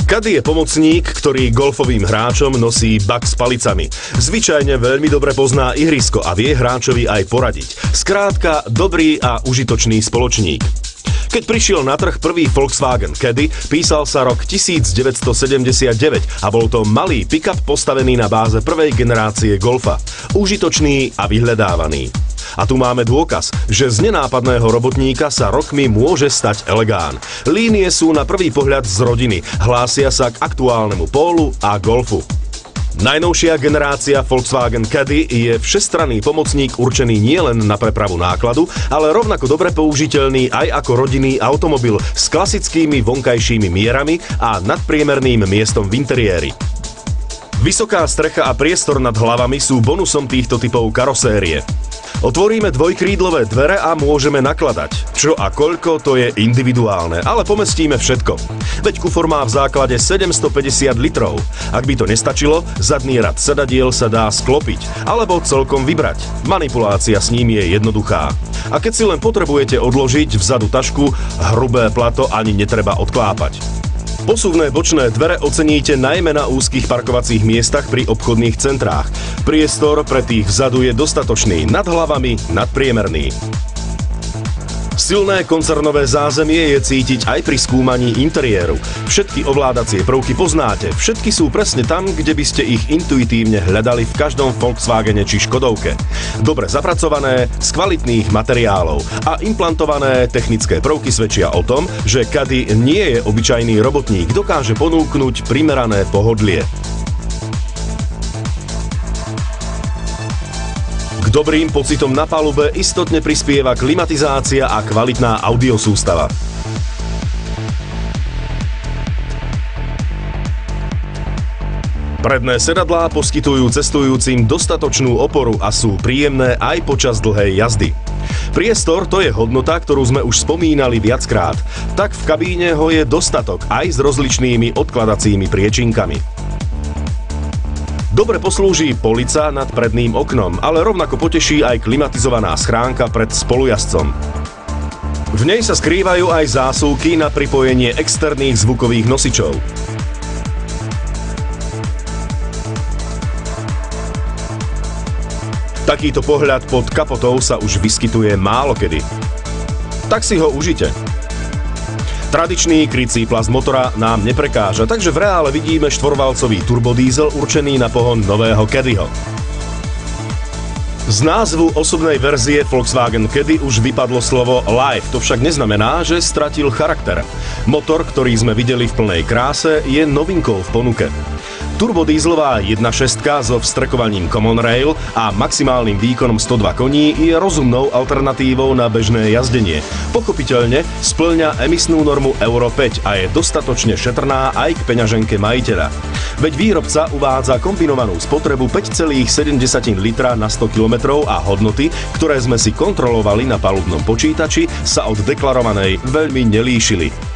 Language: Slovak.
Caddy je pomocník, ktorý golfovým hráčom nosí bag s palicami. Zvyčajne veľmi dobre pozná ihrisko a vie hráčovi aj poradiť. Skrátka, dobrý a užitočný spoločník. Keď prišiel na trh prvý Volkswagen Caddy, písal sa rok 1979 a bol to malý pick-up postavený na báze prvej generácie Golfa. Užitočný a vyhľadávaný. A tu máme dôkaz, že z nenápadného robotníka sa rokmi môže stať elegán. Línie sú na prvý pohľad z rodiny, hlásia sa k aktuálnemu pólu a golfu. Najnovšia generácia Volkswagen Caddy je všestranný pomocník určený nielen na prepravu nákladu, ale rovnako dobre použiteľný aj ako rodinný automobil s klasickými vonkajšími mierami a nadpriemerným miestom v interiéri. Vysoká strecha a priestor nad hlavami sú bonusom týchto typov karosérie. Otvoríme dvojkrídlové dvere a môžeme nakladať. Čo a koľko, to je individuálne, ale pomestíme všetko. Veď kufor má v základe 750 litrov. Ak by to nestačilo, zadný rad sedadiel sa dá sklopiť, alebo celkom vybrať. Manipulácia s ním je jednoduchá. A keď si len potrebujete odložiť vzadu tašku, hrubé plato ani netreba odklápať. Posuvné bočné dvere oceníte najmä na úzkých parkovacích miestach pri obchodných centrách. Priestor pre tých vzadu je dostatočný, nad hlavami nadpriemerný. Silné koncernové zázemie je cítiť aj pri skúmaní interiéru. Všetky ovládacie prvky poznáte, všetky sú presne tam, kde by ste ich intuitívne hľadali v každom Volkswagene či Škodovke. Dobre zapracované, z kvalitných materiálov a implantované technické prvky svedčia o tom, že Caddy nie je obyčajný robotník, dokáže ponúknuť primerané pohodlie. Dobrým pocitom na palube istotne prispieva klimatizácia a kvalitná audiosústava. Predné sedadlá poskytujú cestujúcim dostatočnú oporu a sú príjemné aj počas dlhej jazdy. Priestor to je hodnota, ktorú sme už spomínali viackrát. Tak v kabíne ho je dostatok aj s rozličnými odkladacími priečinkami. Dobre poslúži polica nad predným oknom, ale rovnako poteší aj klimatizovaná schránka pred spolujazdcom. V nej sa skrývajú aj zásuvky na pripojenie externých zvukových nosičov. Takýto pohľad pod kapotou sa už vyskytuje málokedy. Tak si ho užite. Tradičný krycí plast motora nám neprekáža, takže v reále vidíme štvorvalcový turbodiesel určený na pohon nového Caddyho. Z názvu osobnej verzie Volkswagen Caddy už vypadlo slovo Life, to však neznamená, že stratil charakter. Motor, ktorý sme videli v plnej kráse, je novinkou v ponuke. Turbodízlová 1.6 so vstrekovaním Common Rail a maximálnym výkonom 102 koní je rozumnou alternatívou na bežné jazdenie. Pochopiteľne spĺňa emisnú normu Euro 5 a je dostatočne šetrná aj k peňaženke majiteľa. Veď výrobca uvádza kombinovanú spotrebu 5,7 litra na 100 km a hodnoty, ktoré sme si kontrolovali na palubnom počítači, sa od deklarovanej veľmi nelíšili.